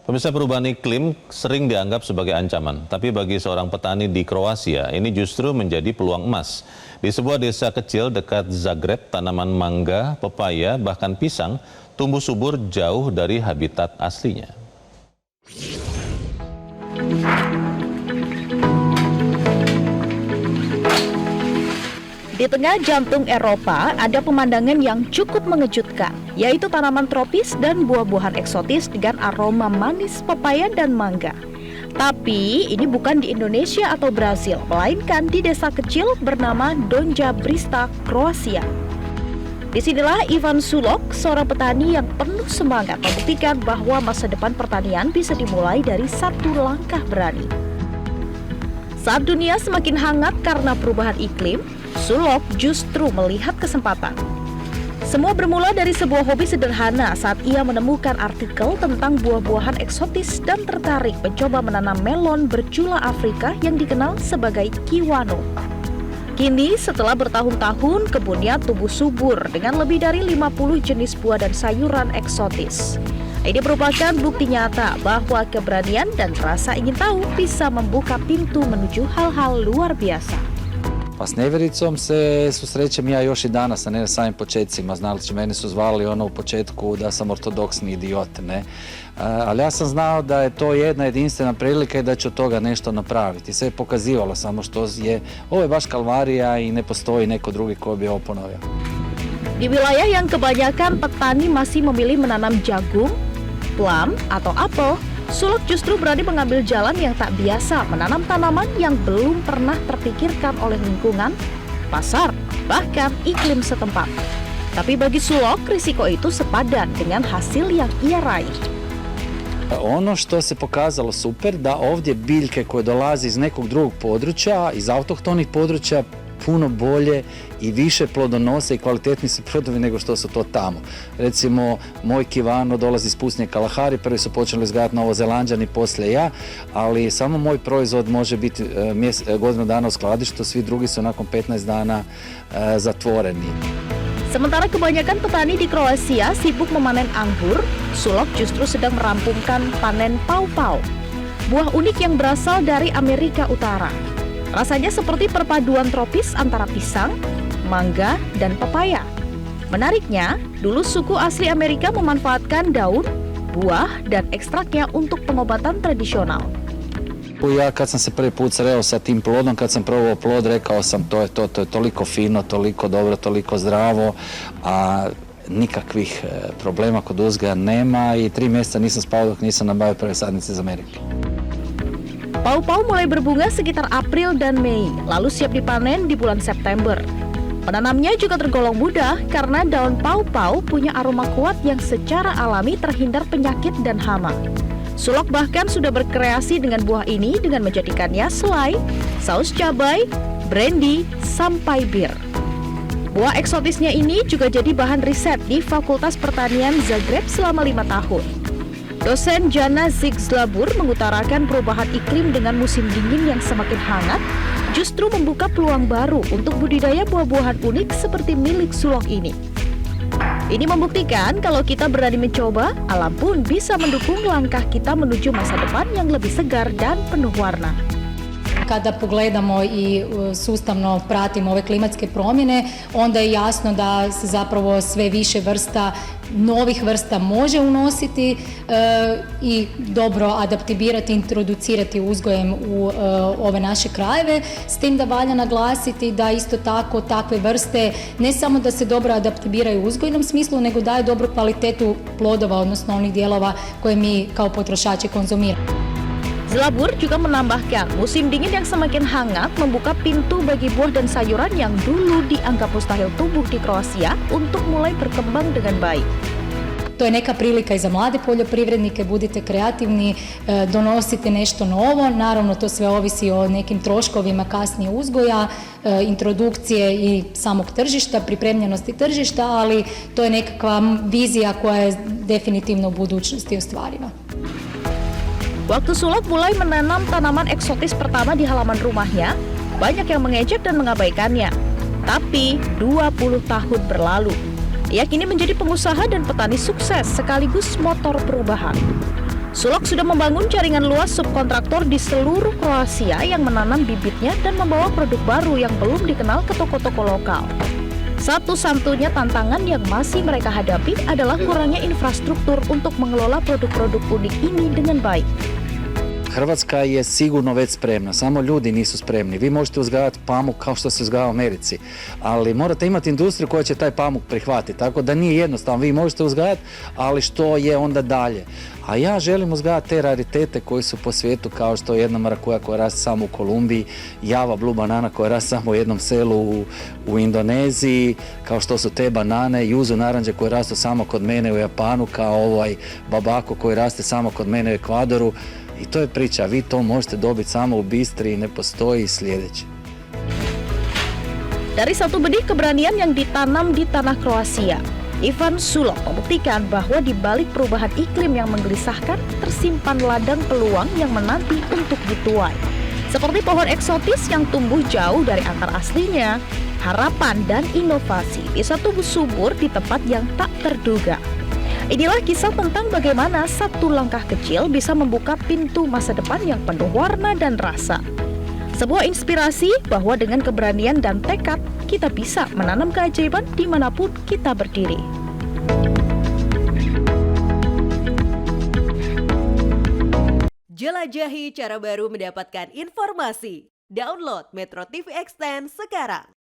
Pemirsa, perubahan iklim sering dianggap sebagai ancaman, tapi bagi seorang petani di Kroasia, ini justru menjadi peluang emas. Di sebuah desa kecil dekat Zagreb, tanaman mangga, pepaya, bahkan pisang tumbuh subur jauh dari habitat aslinya. Di tengah jantung Eropa, ada pemandangan yang cukup mengejutkan, yaitu tanaman tropis dan buah-buahan eksotis dengan aroma manis pepaya dan mangga. Tapi ini bukan di Indonesia atau Brasil, melainkan di desa kecil bernama Donja Brista, Kroasia. Disinilah Ivan Sulok, seorang petani yang penuh semangat membuktikan bahwa masa depan pertanian bisa dimulai dari satu langkah berani. Saat dunia semakin hangat karena perubahan iklim, Sulok justru melihat kesempatan. Semua bermula dari sebuah hobi sederhana saat ia menemukan artikel tentang buah-buahan eksotis dan tertarik mencoba menanam melon berjula Afrika yang dikenal sebagai kiwano. Kini setelah bertahun-tahun kebunnya tumbuh subur dengan lebih dari 50 jenis buah dan sayuran eksotis. Ini merupakan bukti nyata bahwa keberanian dan rasa ingin tahu bisa membuka pintu menuju hal-hal luar biasa. Pa s nevjericom se susrećem ja još i danas, a ne na samim početcima. Znači, mene su zvali u početku da sam ortodoksni idiot, ne? Ali ja sam znao da je to jedna jedinstvena prilika i da ću od toga nešto napraviti. Sve je pokazivalo, samo što je, ovo je baš kalvarija i ne postoji neko drugi koji bi ovo ponovio. Di wilayah yang kebanyakan petani masih memilih menanam jagung, plum, atau apel, Sulok justru berani mengambil jalan yang tak biasa, menanam tanaman yang belum pernah terpikirkan oleh lingkungan, pasar, bahkan iklim setempat. Tapi bagi Sulok, risiko itu sepadan dengan hasil yang ia raih. Ono što se pokazalo super, da ovdje biljke koje dolaze iz nekog drugog područja, iz autohtonih područja, puno bolje i više plodonose i kvalitetni su plodovi nego što su to tamo. Recimo, moj kivano dolazi iz pustinje Kalahari, prvi su počeli uzgajati Novozelanđani, poslije ja, ali samo moj proizvod može biti godinu dana u skladištu, svi drugi su nakon 15 dana zatvoreni. Sementara kebanyakan petani di Kroasia sibuk memanen anggur, Sulok justru sedang merampungkan panen pau-pau, buah unik yang berasal dari Amerika Utara. Rasanya seperti perpaduan tropis antara pisang, mangga, dan pepaya. Menariknya, dulu suku asli Amerika memanfaatkan daun, buah, dan ekstraknya untuk pengobatan tradisional. Ja kad sam se prvi put sreo sa tim plodom, kad sam probao plod, rekao sam to je toliko fino, toliko dobro, toliko zdravo, a nikakvih problema kod uzgoja nema i 3 mjeseca nisam spao dok nisam nabavio prve sadnice iz Amerike. Pau-pau mulai berbunga sekitar April dan Mei, lalu siap dipanen di bulan September. Menanamnya juga tergolong mudah karena daun pau-pau punya aroma kuat yang secara alami terhindar penyakit dan hama. Sulok bahkan sudah berkreasi dengan buah ini dengan menjadikannya selai, saus cabai, brandy, sampai bir. Buah eksotisnya ini juga jadi bahan riset di Fakultas Pertanian Zagreb selama 5 tahun. Dosen Jana Zigzlabur mengutarakan perubahan iklim dengan musim dingin yang semakin hangat justru membuka peluang baru untuk budidaya buah-buahan unik seperti milik Sulok ini. Ini membuktikan kalau kita berani mencoba, alam pun bisa mendukung langkah kita menuju masa depan yang lebih segar dan penuh warna. Kada pogledamo i sustavno pratimo ove klimatske promjene, onda je jasno da se zapravo sve više novih vrsta može unositi i dobro adaptirati, introducirati uzgojem u ove naše krajeve, s tim da valja naglasiti da isto tako takve vrste ne samo da se dobro adaptiraju u uzgojnom smislu, nego daje dobru kvalitetu plodova, odnosno onih dijelova koje mi kao potrošači konzumiramo. Zlabur juga menambahkan, musim dingin yang semakin hangat membuka pintu bagi buah dan sayuran yang dulu dianggap mustahil tumbuh di Kroasia untuk mulai berkembang dengan baik. To je neka prilika i za mlade poljoprivrednike, budite kreativni, donosite nešto novo, naravno to sve ovisi o nekim troškovima kasnije uzgoja, introdukcije i samog tržišta, pripremljenosti tržišta, ali to je nekakva vizija koja je definitivno u budućnosti ostvariva. Waktu Sulok mulai menanam tanaman eksotis pertama di halaman rumahnya, banyak yang mengejek dan mengabaikannya. Tapi 20 tahun berlalu, ia kini menjadi pengusaha dan petani sukses sekaligus motor perubahan. Sulok sudah membangun jaringan luas subkontraktor di seluruh Kroasia yang menanam bibitnya dan membawa produk baru yang belum dikenal ke toko-toko lokal. Satu-satunya tantangan yang masih mereka hadapi adalah kurangnya infrastruktur untuk mengelola produk-produk unik ini dengan baik. Hrvatska je sigurno već spremna, samo ljudi nisu spremni. Vi možete uzgajati pamuk kao što se uzgaja u Americi, ali morate imati industriju koja će taj pamuk prihvatiti, tako da nije jednostavno. Vi možete uzgajati, ali što je onda dalje? A ja želim uzgajati te raritete koji su po svijetu, kao što je jedna marakuja koja raste samo u Kolumbiji, Java Blue banana koja raste samo u jednom selu u Indoneziji, kao što su te banane, Yuzu naranđe koje rastu samo kod mene u Japanu, kao ovaj babako koji raste samo kod mene u Ekvadoru. I to je priča, vi to možete dobiti samo u Bistri, ne postoji sljedeće. Dari satu benih keberanian yang ditanam di tanah Kroasia, Ivan Sulok membuktikan bahwa di balik perubahan iklim yang menggelisahkan, tersimpan ladang peluang yang menanti untuk dituai. Seperti pohon eksotis yang tumbuh jauh dari akar aslinya, harapan dan inovasi bisa tumbuh subur di tempat yang tak terduga. Inilah kisah tentang bagaimana satu langkah kecil bisa membuka pintu masa depan yang penuh warna dan rasa. Sebuah inspirasi bahwa dengan keberanian dan tekad, kita bisa menanam keajaiban dimanapun kita berdiri. Jelajahi cara baru mendapatkan informasi. Download Metro TV Extend sekarang.